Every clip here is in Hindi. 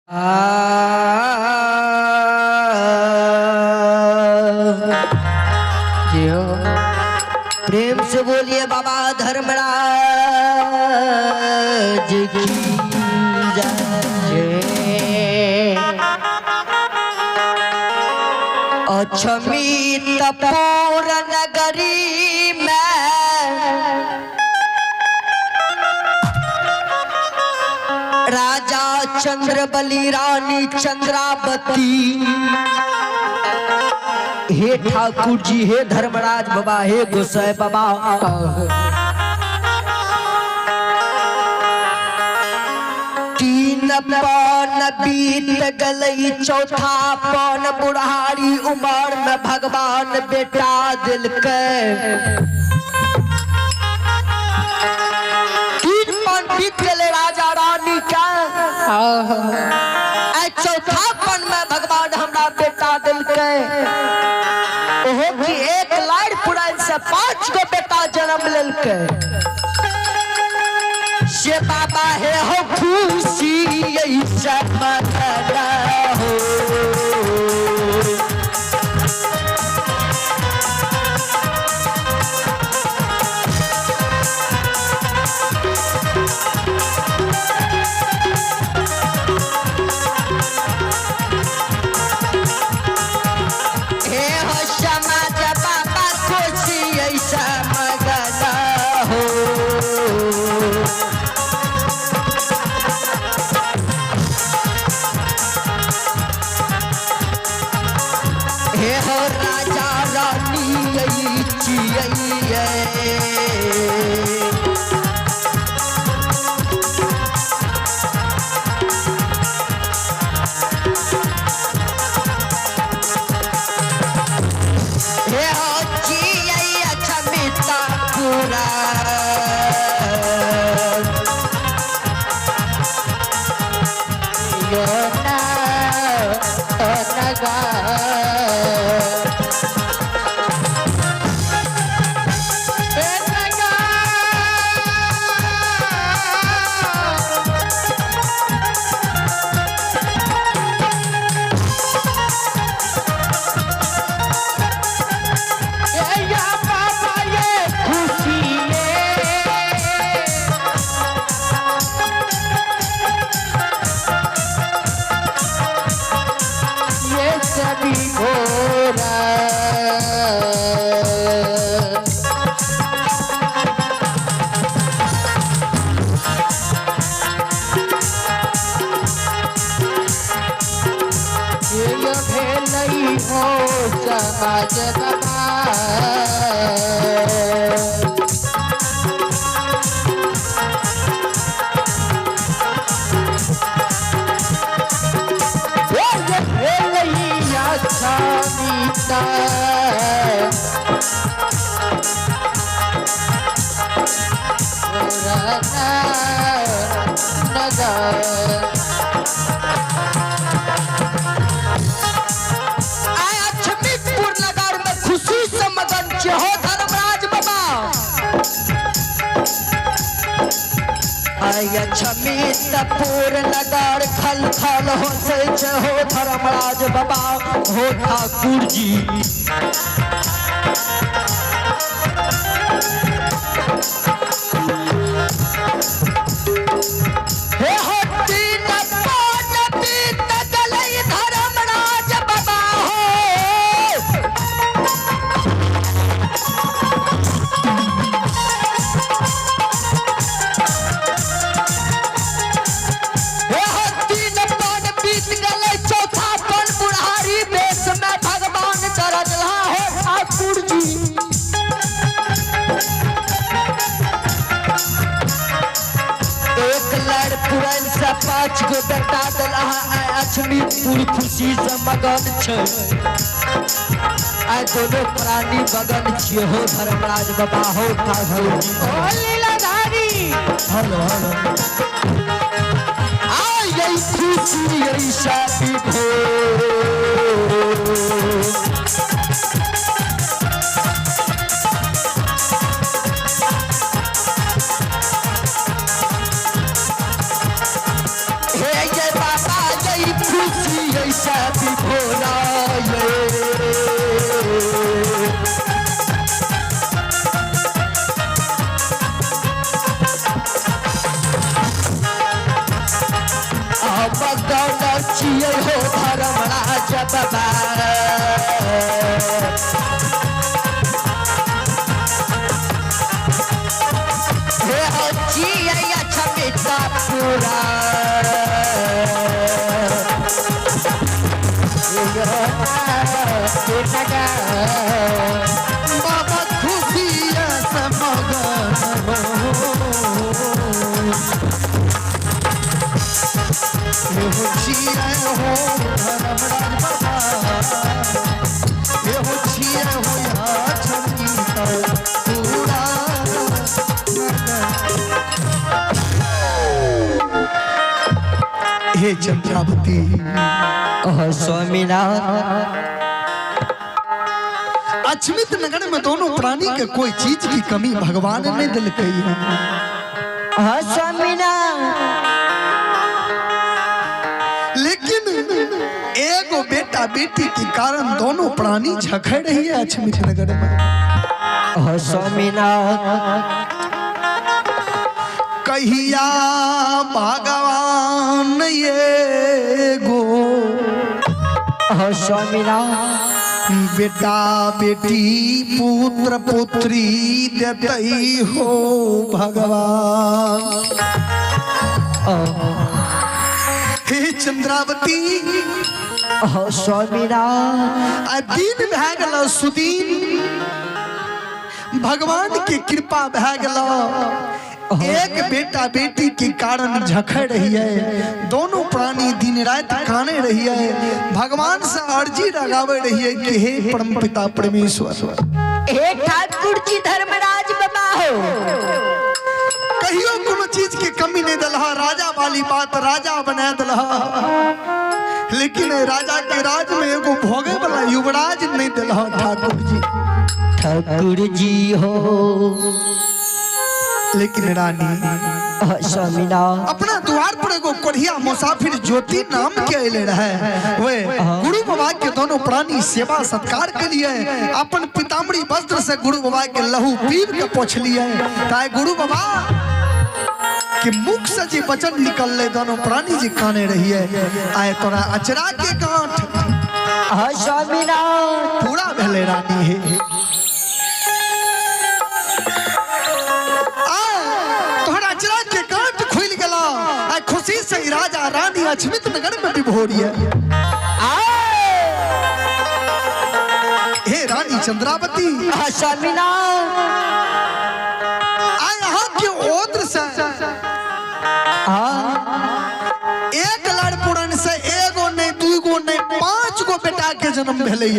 जी हो प्रेम से बोलिए बाबा धर्मराज की जय। अछमित पूर नगरी में राजा चंद्रबली रानी चंद्रावती। हे ठाकुर जी, हे धर्मराज बाबा, हे गोसाई बाबा, तीन पान बीत गलई, चौथा पान बुढ़ारी उम्र में भगवान बेटा दिल के। तीन पान बीत गले राजा रानी का, चौथा पान में भगवान हमरा बेटा दिल के। ओहो कि एक लाड़ पुरान से 5 गो बेटा जन्म लेलके। से बाबा है हो खुशी ऐसा मना हो। हे हो राजा रानी हे हो जी अछमिता पूरा समाज बाबा। छमित पूर नगर खल खल हो से हो धर्मराज बाबा, हो ठाकुर जी। हे हो तीन पान बीत गलई धर्मराज बाबा हो। पुरान से 5 गो बेटा दिला अछमीपुर खुशी से मगन छे। आइ दोनों प्राणी मगन छिए हो धर्मराज बाबा, हो ठाकुर जी, ओ लीलाधारी। हेलो हेलो आई यही खुशी यही शादी हो। हे जय बाबा जय मगन छिए हो धर्मराज बाबा हे हो जिया छमिता पूरा बाबा खुशिया से मगन हो जिया हो धर्मराज बाबा हो जिया हो या छमिता पूरा हे चंद्रावती स्वामीनाथ अछमित नगर में दोनों प्राणी के कोई चीज की कमी भगवान ने दिल कही है स्वामीनाथ लेकिन एगो बेटा बेटी के कारण दोनों प्राणी झखड़ रही है अछमित नगर में स्वामीनाथ कहिया भगवान ये गो स्वामीनाथ बेटा बेटी पुत्र पुत्री देते हो भगवान हे चंद्रावती स्वामीनाथ दिन भए गेल सुदीन भगवान की कृपा भए गेल एक बेटा बेटी के कारण झखड़ रही है दोनों प्राणी दिन रात काने रही है भगवान से अर्जी लगावे रही है कि हे परम पिता परमेश्वर हे ठाकुर जी धर्मराज बाबा हो कहियो कोनो चीज की कमी नहीं दलहा राजा वाली बात राजा बना दलहा लेकिन राजा के राज में एगो भोगे वाला युवराज नहीं दलहा ठाकुर जी हो लेकिन रानी स्वामीनाथ अपना द्वार पर एगो कोढ़िया मुसाफिर ज्योति नाम के अले रहे वे गुरु बाबा के दोनों प्राणी सेवा सत्कार के लिए अपन पीताम्बरी वस्त्र से गुरु बाबा के लहू पीब के पोछ लिए ताए गुरु बाबा के मुख से जी वचन निकल ले दोनों प्राणी जी काने रही है आए तोरा अचरा के गांठ स्वामीनाथ पूरा भले रानी है खुशी से राजा रानी अछमित नगर में विभोर है हे रानी चंद्रावती स्वामीनाथ यहाँ के ओद्र से एक लड़पुरन से एगो नहीं दूगो नहीं 5 गो बेटा के जन्म भेले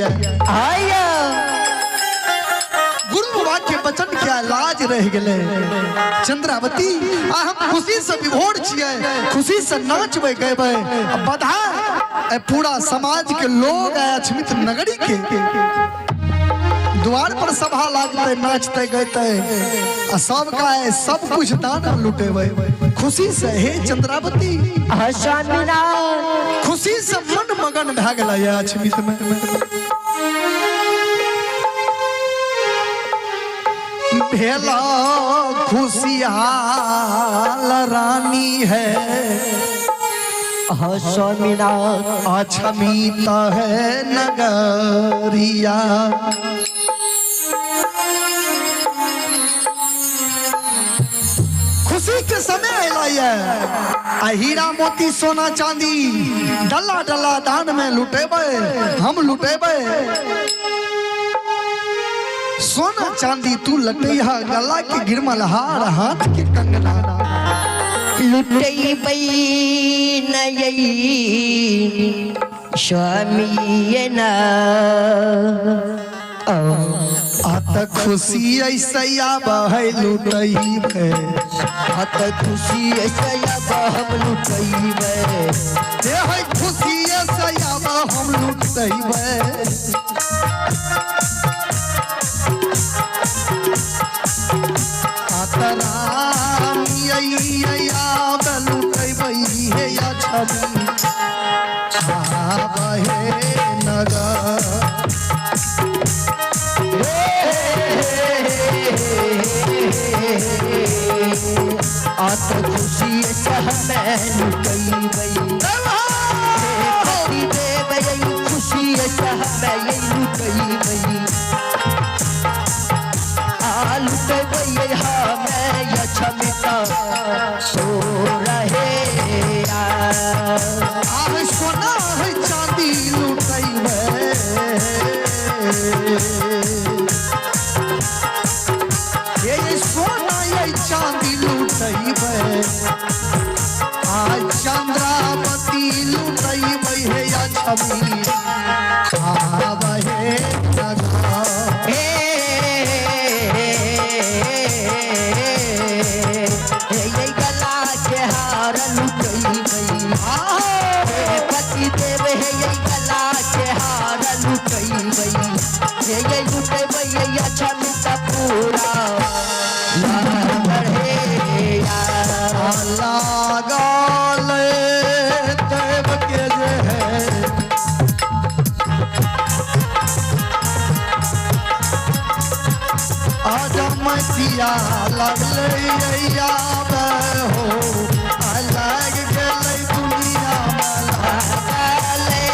गुरु बाबा के वचन के लाज रह गए चंद्रावती हम खुशी से विभोर छिए खुशी से नाचबे गएबे बधा पूरा समाज के लोग अछमित नगरी के द्वार पर सभा लागते नाचते गए सब का सब कुछ दान लुटेबे खुशी से हे चंद्रावती खुशी से मन मगन भए गेल अछमित में भेला खुशियाल रानी है स्वामीनाथ अछमित है नगरिया खुशी के समय अला हीरा मोती सोना चांदी डल्ला डल्ला दान में लुटेबे हम लुटेबे सोना चांदी तू लटैया गला के गिरमल हार हाथ के कंगना लुटई नई स्वामी न आत खुशी ऐसा बह लुटई आत खुशी ऐसा हम लुटई खुशी ऐसा हम लुटई खुशी से हमें लुटई लुटई है या छमी आवे लगा ये गला के हार लुटई पति देव है ये गला के हार लुटई ये लुटे भैया छमिता पूरा लागल देव के जे है आजमतिया लगले याद हो अलग गले दुनिया में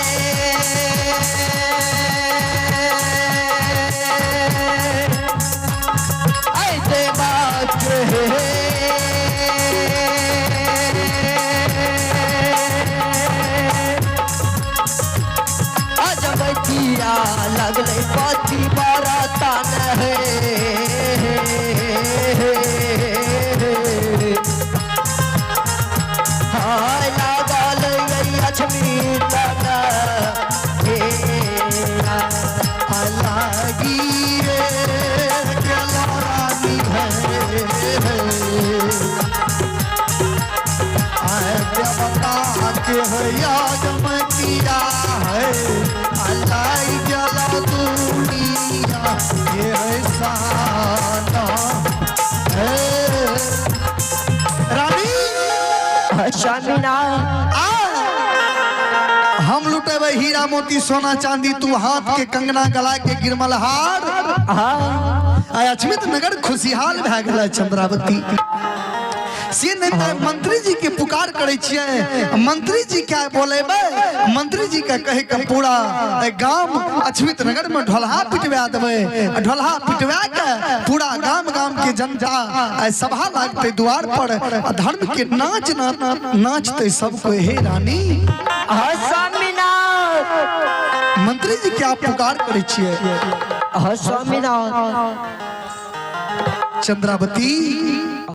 ऐ देवा अजमतिया लगले पति बरतन है हाय लागल लक्ष्मी तन अलगी रे गलानी है आए देवता के है आजमतिया है अलग गला दुनिया ये है साना है रानी शमिना हम लुटेबे हीरा मोती सोना चांदी तू हाथ के कंगना गला के गिरमल हार आय अचमित नगर खुशहाल भए गेल चंद्रावती से नहीं तो मंत्री जी के पुकार करे छिए मंत्री जी क्या बोलेबे मंत्री जी का कहे के पूरा गांव अचमित नगर में ढोलहा पिटवा देबे ढोलहा पिटवा के पूरा गांव गांव के जनता सभा लागते द्वार पर धर्म के नाच नाचते सबको हे रानी मंत्री जी क्या पुकार करे छिए स्वामीनाथ चंद्रावती